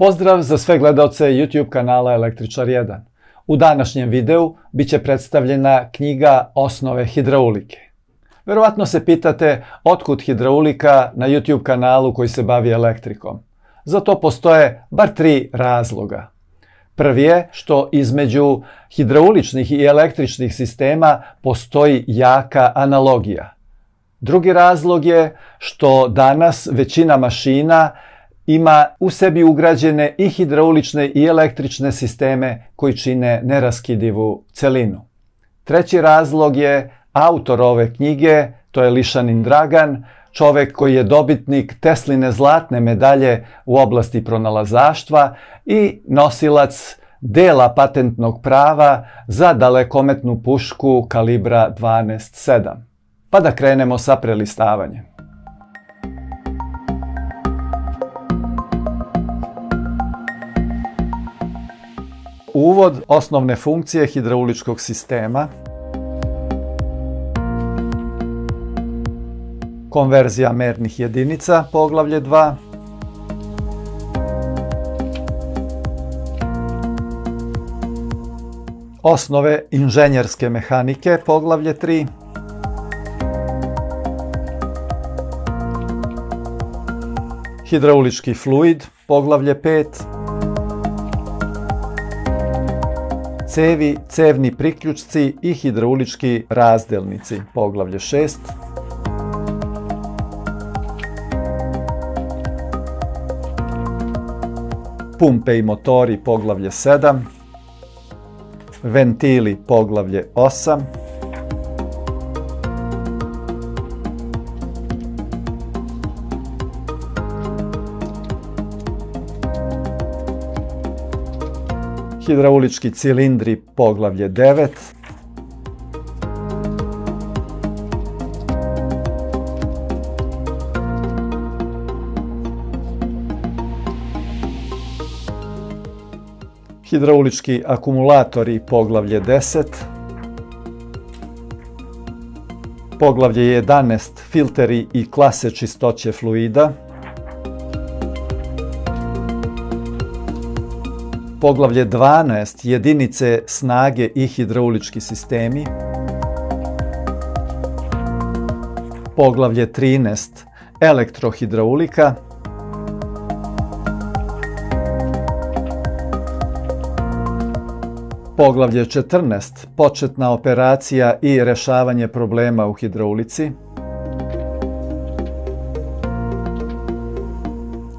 Pozdrav za sve gledaoce YouTube kanala Električar 1. U današnjem videu biće predstavljena knjiga Osnove hidraulike. Verovatno se pitate otkud hidraulika na YouTube kanalu koji se bavi elektrikom. Za to postoje bar 3 razloga. Prvi je što između hidrauličnih i električnih sistema postoji jaka analogija. Drugi razlog je što danas većina mašina ima u sebi ugrađene i hidraulične i električne sisteme koji čine neraskidivu celinu. Treći razlog je autor ove knjige, to je Lišanin Dragan, čovek koji je dobitnik Tesline zlatne medalje u oblasti pronalazaštva i nosilac dela patentnog prava za dalekometnu pušku kalibra 12.7. Pa da krenemo sa prelistavanjem. Uvod, osnovne funkcije hidrauličkog sistema, konverzija mernih jedinica, poglavlje 2, osnove inženjerske mehanike, poglavlje 3, hidraulički fluid, poglavlje 5, cevi, cevni priključci i hidraulički razdelnici, poglavlje 6, pumpe i motori, poglavlje 7, ventili, poglavlje 8, hidraulički cilindri, poglavlje 9, hidraulički akumulatori, poglavlje 10, poglavlje 11, filteri i klase čistoće fluida, poglavlje 12, jedinice snage i hidraulički sistemi, poglavlje 13, elektrohidraulika, poglavlje 14, početna operacija i rešavanje problema u hidraulici,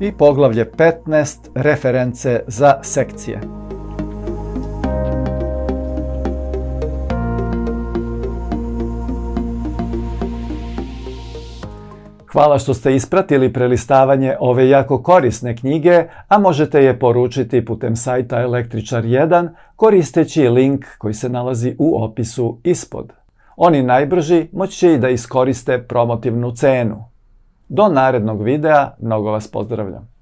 i poglavlje 15, reference za sekcije. Hvala što ste ispratili prelistavanje ove jako korisne knjige, a možete je poručiti putem sajta Električar 1 koristeći link koji se nalazi u opisu ispod. Oni najbrži moći će i da iskoriste promotivnu cenu. Do narednog videa, mnogo vas pozdravljam.